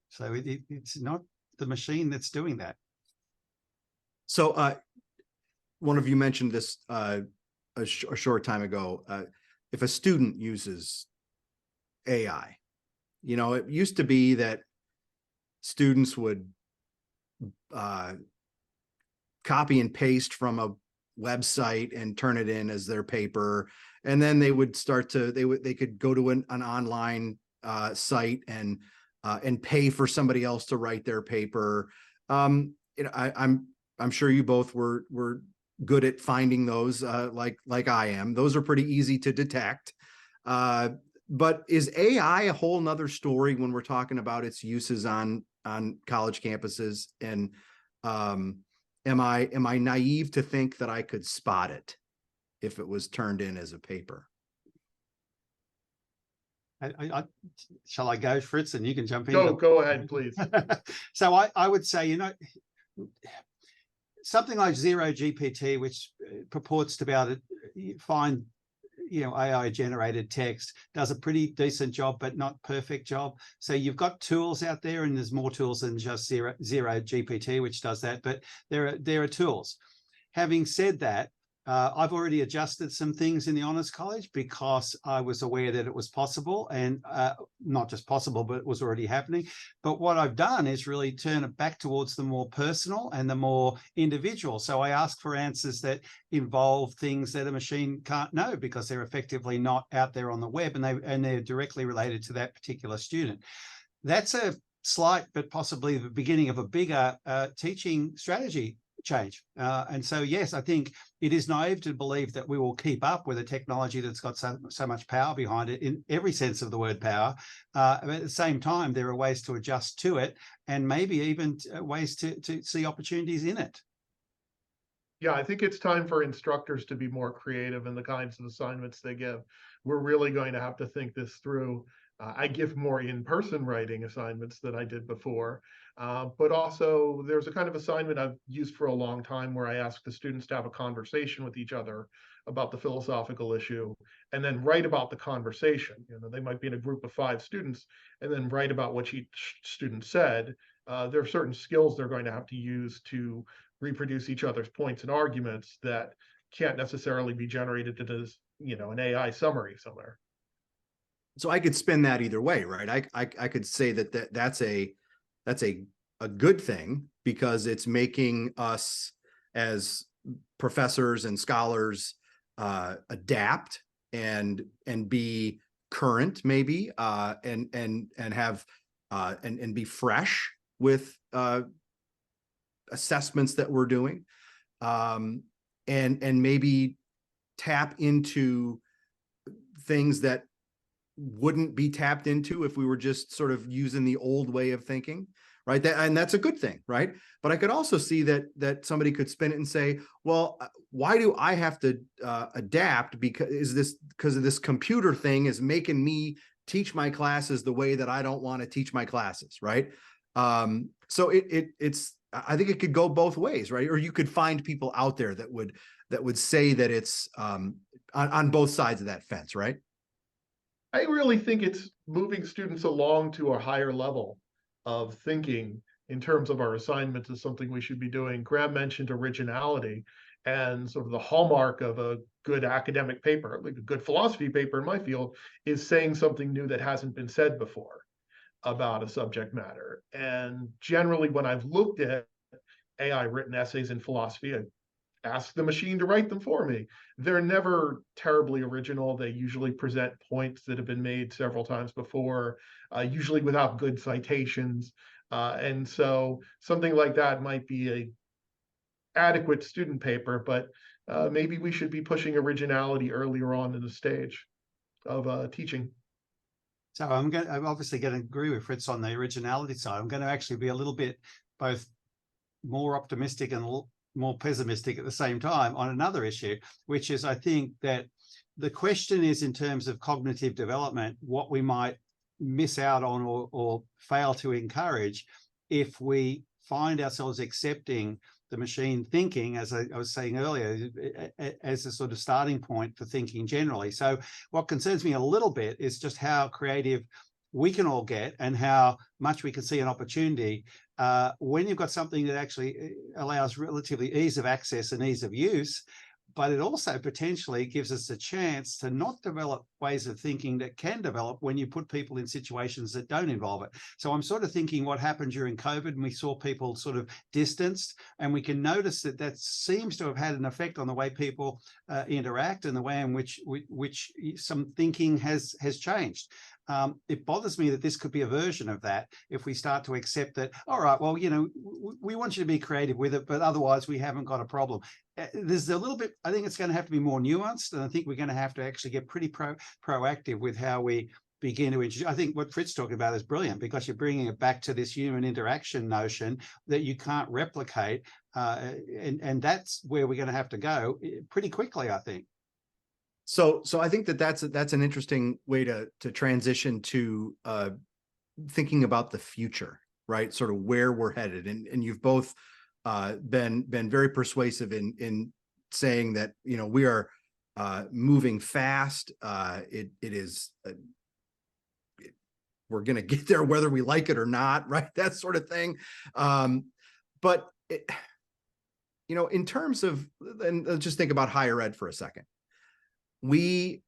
Speaker 3: So it's not the machine that's doing that.
Speaker 2: So one of you mentioned this a short time ago. If a student uses AI, you know, it used to be that students would copy and paste from a website and turn it in as their paper, and then they would start to they could go to an online site and pay for somebody else to write their paper. You know, I'm sure you both were good at finding those, like I am. Those are pretty easy to detect. But is AI a whole nother story when we're talking about its uses on college campuses? And am I naive to think that I could spot it if it was turned in as a paper?
Speaker 3: Shall I go, Fritz, and you can jump in?
Speaker 4: Go ahead, please.
Speaker 3: So I would say, you know, something like Zero GPT, which purports to be able to find, you know, AI generated text, does a pretty decent job, but not perfect job. So you've got tools out there, and there's more tools than just Zero GPT, which does that, but there are tools. Having said that, I've already adjusted some things in the Honours College because I was aware that it was possible, and not just possible, but it was already happening. But what I've done is really turn it back towards the more personal and the more individual. So I ask for answers that involve things that a machine can't know because they're effectively not out there on the web, and they're directly related to that particular student. That's a slight, but possibly the beginning of a bigger teaching strategy change. And so, yes, I think it is naive to believe that we will keep up with a technology that's got so much power behind it, in every sense of the word power. But at the same time, there are ways to adjust to it, and maybe even ways to see opportunities in it.
Speaker 4: Yeah, I think it's time for instructors to be more creative in the kinds of assignments they give. We're really going to have to think this through. I give more in-person writing assignments than I did before, but also there's a kind of assignment I've used for a long time where I ask the students to have a conversation with each other about the philosophical issue, and then write about the conversation. You know, they might be in a group of 5 students, and then write about what each student said. There are certain skills they're going to have to use to reproduce each other's points and arguments that can't necessarily be generated as, you know, an AI summary somewhere.
Speaker 2: So I could spin that either way, right? I could say that's a good thing because it's making us as professors and scholars adapt and be current, maybe, and have and be fresh with assessments that we're doing, and maybe tap into things that wouldn't be tapped into if we were just sort of using the old way of thinking, right? And that's a good thing, right? But I could also see that somebody could spin it and say, well, why do I have to adapt? Because of this computer thing is making me teach my classes the way that I don't want to teach my classes, right? So it's I think it could go both ways, right? Or you could find people out there that would say that it's on both sides of that fence, right?
Speaker 4: I really think it's moving students along to a higher level of thinking in terms of our assignments is something we should be doing. Graham mentioned originality, and sort of the hallmark of a good academic paper, like a good philosophy paper in my field, is saying something new that hasn't been said before about a subject matter. And generally, when I've looked at AI written essays in philosophy, ask the machine to write them for me. They're never terribly original. They usually present points that have been made several times before, usually without good citations. And so something like that might be a adequate student paper, but maybe we should be pushing originality earlier on in the stage of teaching.
Speaker 3: So I'm obviously going to agree with Fritz on the originality side. I'm going to actually be a little bit both more optimistic and more pessimistic at the same time on another issue, which is I think that the question is in terms of cognitive development, what we might miss out on or fail to encourage if we find ourselves accepting the machine thinking, as I was saying earlier, as a sort of starting point for thinking generally. So what concerns me a little bit is just how creative we can all get and how much we can see an opportunity when you've got something that actually allows relatively ease of access and ease of use, but it also potentially gives us a chance to not develop ways of thinking that can develop when you put people in situations that don't involve it. So I'm sort of thinking what happened during COVID, and we saw people sort of distanced, and we can notice that that seems to have had an effect on the way people interact and the way in which some thinking has changed. It bothers me that this could be a version of that if we start to accept that, all right, well, you know, we want you to be creative with it, but otherwise we haven't got a problem. There's a little bit, I think it's going to have to be more nuanced, and I think we're going to have to actually get pretty proactive with how we begin to introduce. I think what Fritz talking about is brilliant, because you're bringing it back to this human interaction notion that you can't replicate, and that's where we're going to have to go pretty quickly, I think.
Speaker 2: So I think that's an interesting way to transition to thinking about the future, right? Sort of where we're headed, and you've both been very persuasive in saying that, you know, we are moving fast. It is we're going to get there whether we like it or not, right? That sort of thing. But you know, in terms of, and let's just think about higher ed for a second. We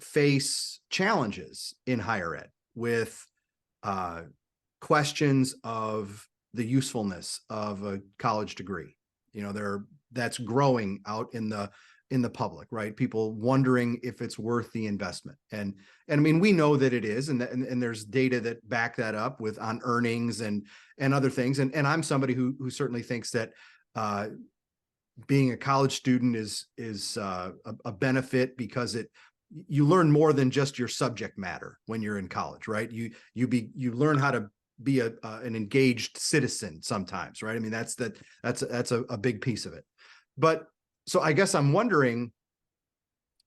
Speaker 2: face challenges in higher ed with questions of the usefulness of a college degree. You know, that's growing out in the public, right? People wondering if it's worth the investment. And I mean, we know that it is, and there's data that back that up with on earnings and other things. And I'm somebody who certainly thinks that being a college student is a benefit, because you learn more than just your subject matter when you're in college, right? You learn how to be an engaged citizen sometimes, right? I mean, that's a big piece of it. But so I guess I'm wondering,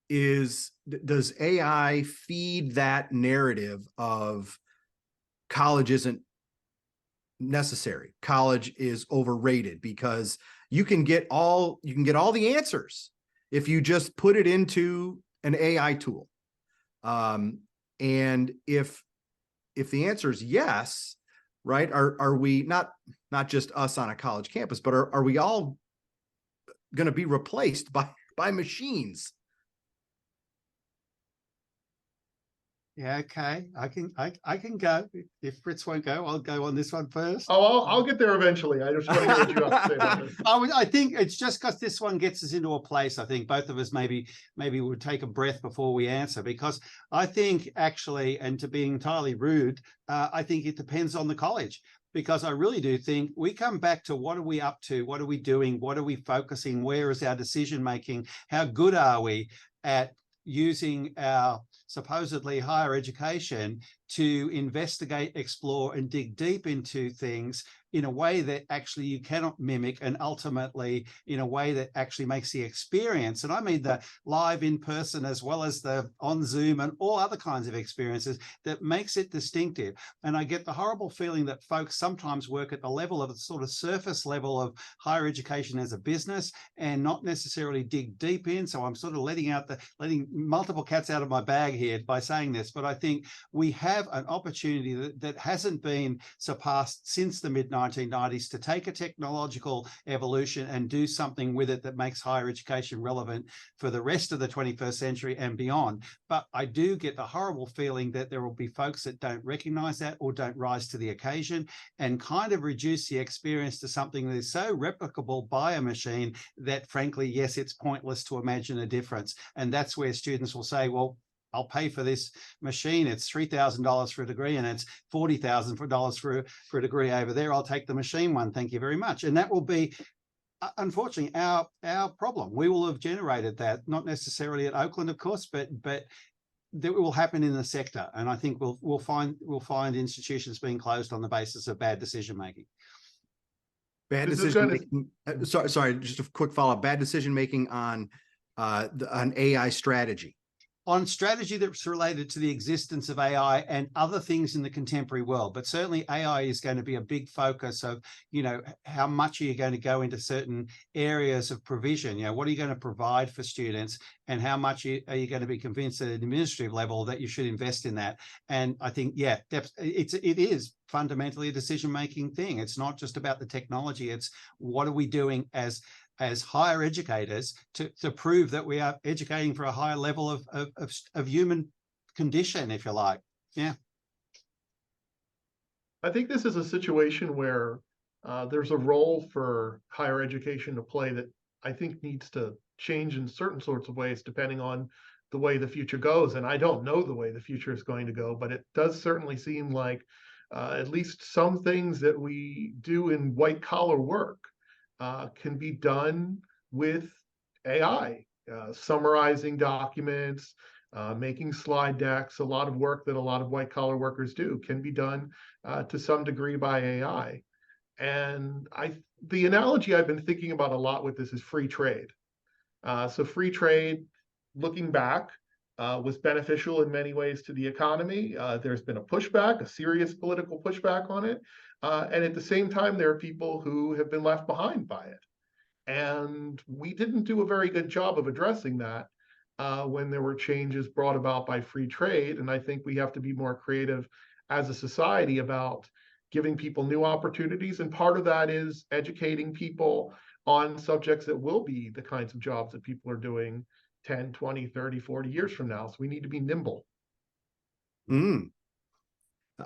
Speaker 2: does AI feed that narrative of college isn't necessary, college is overrated, because you can get all the answers if you just put it into an AI tool. And if the answer is yes, right, are we not just us on a college campus, but are we all going to be replaced by machines?
Speaker 3: Yeah, okay. I can go. If Fritz won't go, I'll go on this one first.
Speaker 4: Oh, I'll get there eventually. I just want to hear what you have to say about this.
Speaker 3: I think it's just because this one gets us into a place. I think both of us maybe would take a breath before we answer, because I think actually, and to be entirely rude, I think it depends on the college. Because I really do think we come back to what are we up to? What are we doing? What are we focusing? Where is our decision making? How good are we at using our supposedly higher education to investigate, explore, and dig deep into things in a way that actually you cannot mimic, and ultimately in a way that actually makes the experience, and I mean the live in person as well as the on Zoom and all other kinds of experiences, that makes it distinctive. And I get the horrible feeling that folks sometimes work at the level of a sort of surface level of higher education as a business and not necessarily dig deep in. So I'm sort of letting multiple cats out of my bag here by saying this, but I think we have have an opportunity that hasn't been surpassed since the mid-1990s to take a technological evolution and do something with it that makes higher education relevant for the rest of the 21st century and beyond. But I do get the horrible feeling that there will be folks that don't recognize that or don't rise to the occasion and kind of reduce the experience to something that is so replicable by a machine that, frankly, yes, it's pointless to imagine a difference. And that's where students will say, well, I'll pay for this machine. It's $3,000 for a degree and it's $40,000 for a degree over there. I'll take the machine one. Thank you very much. And that will be, unfortunately, our problem. We will have generated that, not necessarily at Oakland, of course, but that will happen in the sector. And I think we'll find institutions being closed on the basis of bad decision making.
Speaker 2: Bad decision making. Sorry, just a quick follow-up. Bad decision making on an AI strategy.
Speaker 3: On strategy that's related to the existence of AI and other things in the contemporary world. But certainly AI is going to be a big focus of, how much are you going to go into certain areas of provision? What are you going to provide for students, and how much are you going to be convinced at an administrative level that you should invest in that? And I think, yeah, it is fundamentally a decision-making thing. It's not just about the technology. It's what are we doing as higher educators to prove that we are educating for a higher level of human condition, if you like. Yeah.
Speaker 4: I think this is a situation where there's a role for higher education to play that I think needs to change in certain sorts of ways, depending on the way the future goes. And I don't know the way the future is going to go, but it does certainly seem like at least some things that we do in white collar work can be done with AI, summarizing documents, making slide decks. A lot of work that a lot of white collar workers do can be done to some degree by AI. And the analogy I've been thinking about a lot with this is free trade. So free trade, looking back, was beneficial in many ways to the economy. There's been a pushback, a serious political pushback on it. And at the same time, there are people who have been left behind by it. And we didn't do a very good job of addressing that when there were changes brought about by free trade. And I think we have to be more creative as a society about giving people new opportunities. And part of that is educating people on subjects that will be the kinds of jobs that people are doing 10, 20, 30, 40 years from now. So we need to be nimble.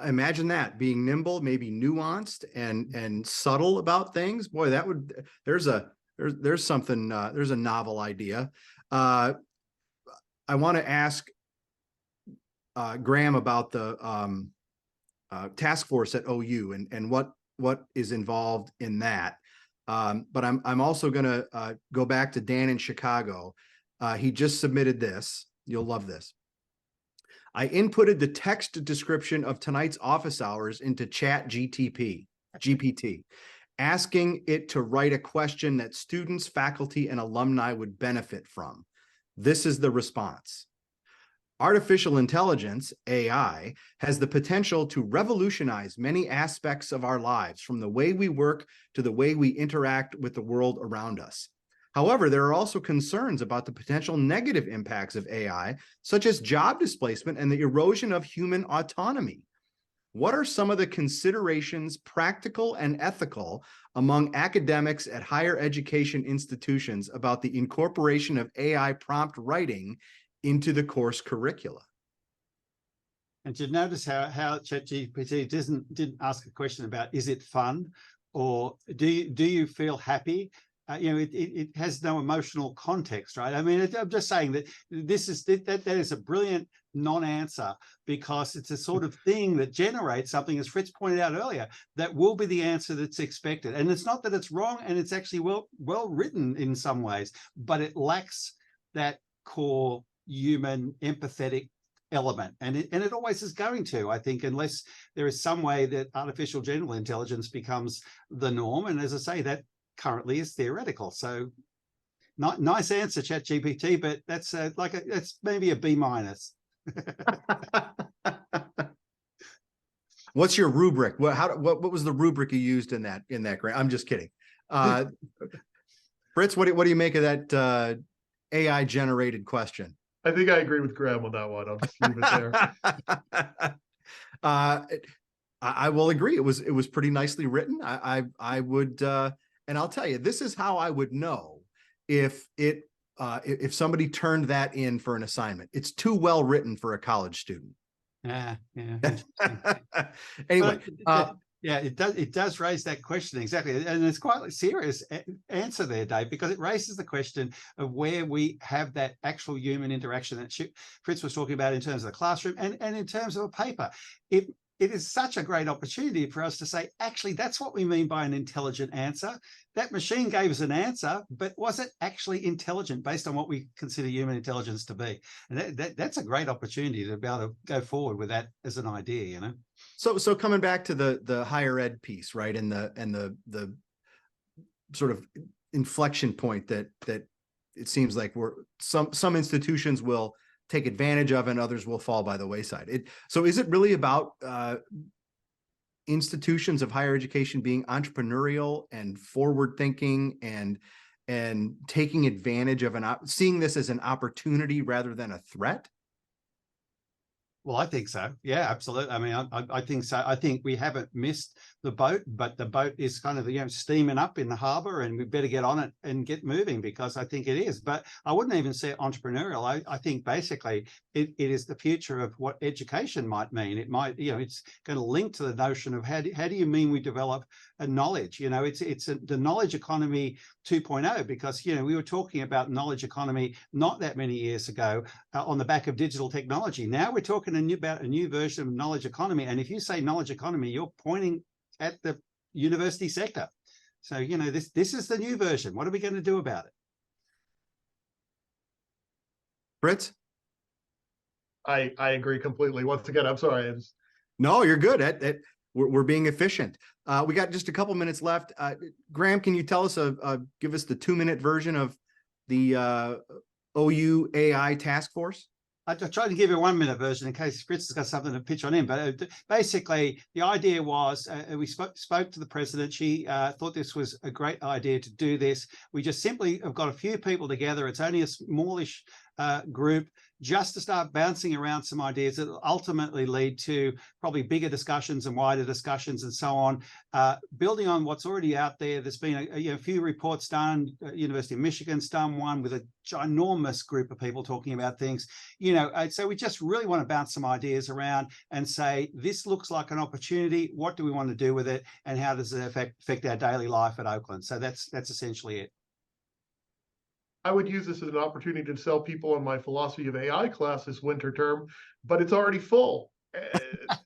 Speaker 2: Imagine that, being nimble, maybe nuanced and subtle about things. Boy, that would, there's something, there's a novel idea. I want to ask Graham about the task force at OU and what is involved in that. But I'm also going to go back to Dan in Chicago. He just submitted this. You'll love this. I inputted the text description of tonight's office hours into GPT, asking it to write a question that students, faculty, and alumni would benefit from. This is the response. Artificial intelligence, AI, has the potential to revolutionize many aspects of our lives, from the way we work to the way we interact with the world around us. However, there are also concerns about the potential negative impacts of AI, such as job displacement and the erosion of human autonomy. What are some of the considerations, practical and ethical, among academics at higher education institutions about the incorporation of AI prompt writing into the course curricula?
Speaker 3: And you notice how ChatGPT didn't ask a question about, is it fun, or do you feel happy? It has no emotional context, right? I mean, I'm just saying that that is a brilliant non-answer, because it's a sort of thing that generates something, as Fritz pointed out earlier, that will be the answer that's expected. And it's not that it's wrong, and it's actually well written in some ways, but it lacks that core human empathetic element, and it always is going to, I think, unless there is some way that artificial general intelligence becomes the norm. And as I say, that currently is theoretical. So not nice answer, ChatGPT, but that's that's maybe a B-.
Speaker 2: What's your rubric? What was the rubric you used in that grant? I'm just kidding. Fritz, what do you make of that AI generated question?
Speaker 4: I think I agree with Graham on that one. I'll just leave it there.
Speaker 2: I will agree. It was pretty nicely written. I would, and I'll tell you, this is how I would know if somebody turned that in for an assignment. It's too well written for a college student.
Speaker 3: Yeah. Interesting.
Speaker 2: Anyway,
Speaker 3: yeah, it does raise that question exactly, and it's quite a serious answer there, Dave, because it raises the question of where we have that actual human interaction that Fritz was talking about in terms of the classroom and in terms of a paper. It is such a great opportunity for us to say, actually, that's what we mean by an intelligent answer. That machine gave us an answer, but was it actually intelligent based on what we consider human intelligence to be? And that's a great opportunity to be able to go forward with that as an idea, you know?
Speaker 2: So coming back to the higher ed piece, right? And the sort of inflection point that it seems like some institutions will take advantage of and others will fall by the wayside. So is it really about institutions of higher education being entrepreneurial and forward thinking and taking advantage of seeing this as an opportunity rather than a threat?
Speaker 3: Well, I think so. Yeah, absolutely. I mean, I think so. I think we haven't missed the boat, but the boat is kind of, steaming up in the harbor, and we better get on it and get moving, because I think it is. But I wouldn't even say entrepreneurial. I think basically it is the future of what education might mean. It might, it's going to link to the notion of how do you mean we develop a knowledge? It's the knowledge economy 2.0, because, we were talking about knowledge economy not that many years ago on the back of digital technology. Now we're talking about a new version of knowledge economy. And if you say knowledge economy, you're pointing at the university sector. So, this is the new version. What are we going to do about it?
Speaker 2: Fritz?
Speaker 4: I agree completely. Once again, I'm sorry.
Speaker 2: No, you're good. We're being efficient. We got just a couple minutes left. Graham, can you tell us, give us the 2-minute version of the OU AI task force?
Speaker 3: I tried to give you a 1-minute version in case Fritz has got something to pitch on him. But basically, the idea was we spoke to the president. She thought this was a great idea to do this. We just simply have got a few people together. It's only a smallish group, just to start bouncing around some ideas that will ultimately lead to probably bigger discussions and wider discussions and so on. Building on what's already out there, there's been a few reports done. University of Michigan's done one with a ginormous group of people talking about things. So we just really want to bounce some ideas around and say, this looks like an opportunity. What do we want to do with it? And how does it affect our daily life at Oakland? So that's essentially it.
Speaker 4: I would use this as an opportunity to sell people on my philosophy of AI class this winter term, but it's already full.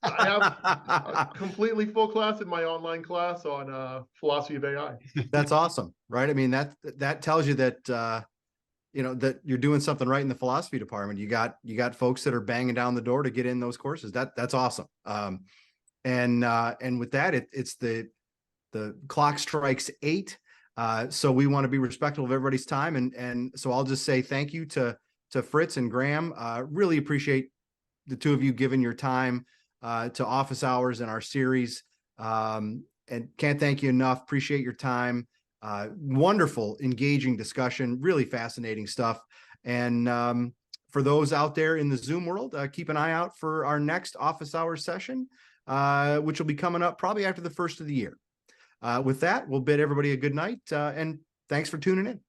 Speaker 4: I have a completely full class in my online class on philosophy of AI.
Speaker 2: That's awesome, right? I mean, that tells you that that you're doing something right in the philosophy department. You got folks that are banging down the door to get in those courses. That's awesome. And with that, it's the clock strikes 8. So we want to be respectful of everybody's time. And so I'll just say thank you to Fritz and Graham. Really appreciate the two of you giving your time to Office Hours in our series. And can't thank you enough. Appreciate your time. Wonderful, engaging discussion, really fascinating stuff. And for those out there in the Zoom world, keep an eye out for our next Office Hours session, which will be coming up probably after the first of the year. With that, we'll bid everybody a good night, and thanks for tuning in.